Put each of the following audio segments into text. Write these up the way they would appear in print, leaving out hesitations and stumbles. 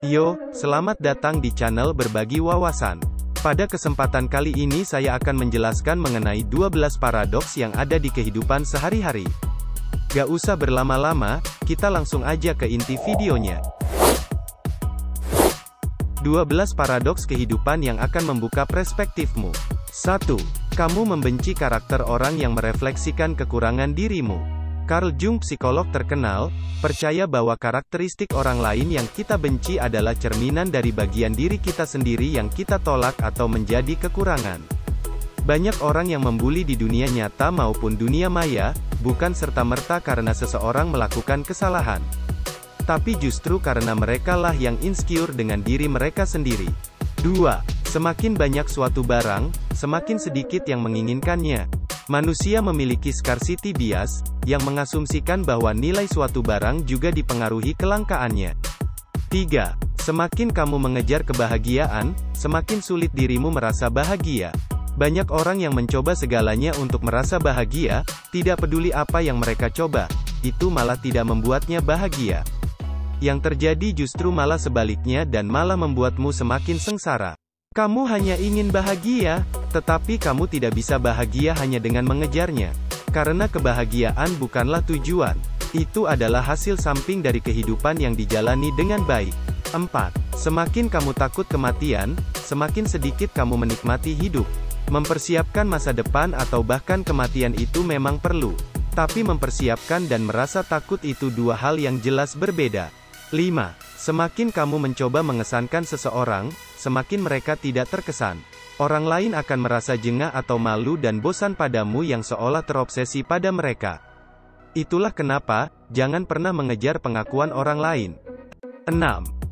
Yo, selamat datang di channel Berbagi Wawasan. Pada kesempatan kali ini saya akan menjelaskan mengenai 12 paradoks yang ada di kehidupan sehari-hari. Gak usah berlama-lama, kita langsung aja ke inti videonya. 12 paradoks kehidupan yang akan membuka perspektifmu. 1. Kamu membenci karakter orang yang merefleksikan kekurangan dirimu. Carl Jung, psikolog terkenal, percaya bahwa karakteristik orang lain yang kita benci adalah cerminan dari bagian diri kita sendiri yang kita tolak atau menjadi kekurangan. Banyak orang yang membuli di dunia nyata maupun dunia maya, bukan serta-merta karena seseorang melakukan kesalahan, tapi justru karena merekalah yang insecure dengan diri mereka sendiri. 2. Semakin banyak suatu barang, semakin sedikit yang menginginkannya. Manusia memiliki scarcity bias, yang mengasumsikan bahwa nilai suatu barang juga dipengaruhi kelangkaannya. 3. Semakin kamu mengejar kebahagiaan, semakin sulit dirimu merasa bahagia. Banyak orang yang mencoba segalanya untuk merasa bahagia, tidak peduli apa yang mereka coba, itu malah tidak membuatnya bahagia. Yang terjadi justru malah sebaliknya dan malah membuatmu semakin sengsara. Kamu hanya ingin bahagia, tetapi kamu tidak bisa bahagia hanya dengan mengejarnya. Karena kebahagiaan bukanlah tujuan. Itu adalah hasil samping dari kehidupan yang dijalani dengan baik. 4. Semakin kamu takut kematian, semakin sedikit kamu menikmati hidup. Mempersiapkan masa depan atau bahkan kematian itu memang perlu. Tapi mempersiapkan dan merasa takut itu dua hal yang jelas berbeda. 5. Semakin kamu mencoba mengesankan seseorang, semakin mereka tidak terkesan. Orang lain akan merasa jengah atau malu dan bosan padamu yang seolah terobsesi pada mereka. Itulah kenapa, jangan pernah mengejar pengakuan orang lain. 6.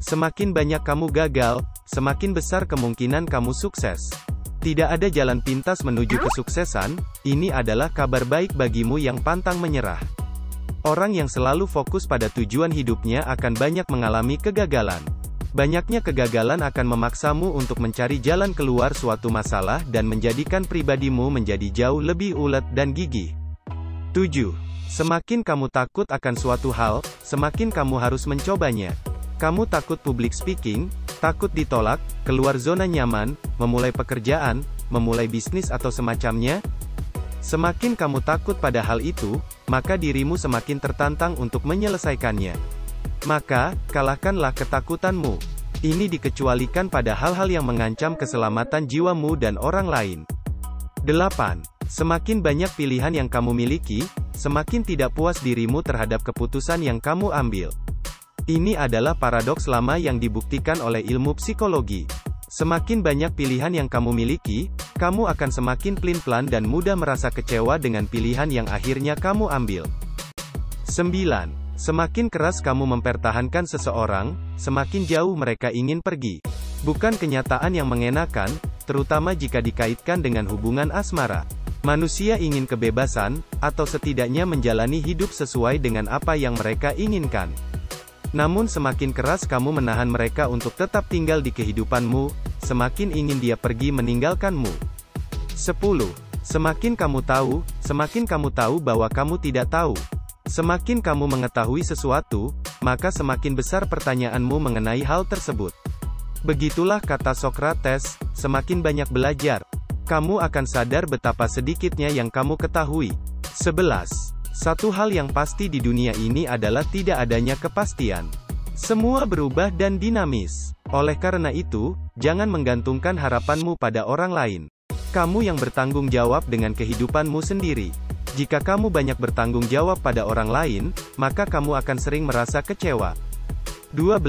Semakin banyak kamu gagal, semakin besar kemungkinan kamu sukses. Tidak ada jalan pintas menuju kesuksesan, ini adalah kabar baik bagimu yang pantang menyerah. Orang yang selalu fokus pada tujuan hidupnya akan banyak mengalami kegagalan. Banyaknya kegagalan akan memaksamu untuk mencari jalan keluar suatu masalah dan menjadikan pribadimu menjadi jauh lebih ulet dan gigih. 7. Semakin kamu takut akan suatu hal, semakin kamu harus mencobanya. Kamu takut public speaking, takut ditolak, keluar zona nyaman, memulai pekerjaan, memulai bisnis atau semacamnya. Semakin kamu takut pada hal itu, maka dirimu semakin tertantang untuk menyelesaikannya. Maka, kalahkanlah ketakutanmu. Ini dikecualikan pada hal-hal yang mengancam keselamatan jiwamu dan orang lain. 8. Semakin banyak pilihan yang kamu miliki, semakin tidak puas dirimu terhadap keputusan yang kamu ambil. Ini adalah paradoks lama yang dibuktikan oleh ilmu psikologi. Semakin banyak pilihan yang kamu miliki, kamu akan semakin pelin-pelan dan mudah merasa kecewa dengan pilihan yang akhirnya kamu ambil. 9. Semakin keras kamu mempertahankan seseorang, semakin jauh mereka ingin pergi. Bukan kenyataan yang mengenakan, terutama jika dikaitkan dengan hubungan asmara. Manusia ingin kebebasan, atau setidaknya menjalani hidup sesuai dengan apa yang mereka inginkan. Namun semakin keras kamu menahan mereka untuk tetap tinggal di kehidupanmu, semakin ingin dia pergi meninggalkanmu. 10. Semakin kamu tahu bahwa kamu tidak tahu. Semakin kamu mengetahui sesuatu, maka semakin besar pertanyaanmu mengenai hal tersebut. Begitulah kata Socrates, semakin banyak belajar, kamu akan sadar betapa sedikitnya yang kamu ketahui. 11. Satu hal yang pasti di dunia ini adalah tidak adanya kepastian. Semua berubah dan dinamis. Oleh karena itu, jangan menggantungkan harapanmu pada orang lain. Kamu yang bertanggung jawab dengan kehidupanmu sendiri. Jika kamu banyak bertanggung jawab pada orang lain, maka kamu akan sering merasa kecewa. 12.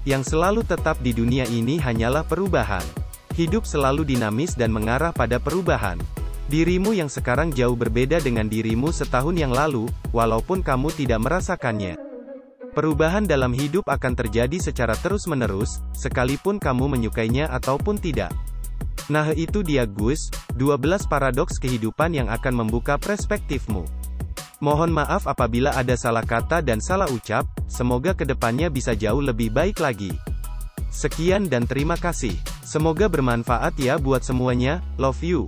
Yang selalu tetap di dunia ini hanyalah perubahan. Hidup selalu dinamis dan mengarah pada perubahan. Dirimu yang sekarang jauh berbeda dengan dirimu setahun yang lalu, walaupun kamu tidak merasakannya. Perubahan dalam hidup akan terjadi secara terus-menerus, sekalipun kamu menyukainya ataupun tidak. Nah itu dia guys, 12 paradoks kehidupan yang akan membuka perspektifmu. Mohon maaf apabila ada salah kata dan salah ucap, semoga kedepannya bisa jauh lebih baik lagi. Sekian dan terima kasih. Semoga bermanfaat ya buat semuanya, love you.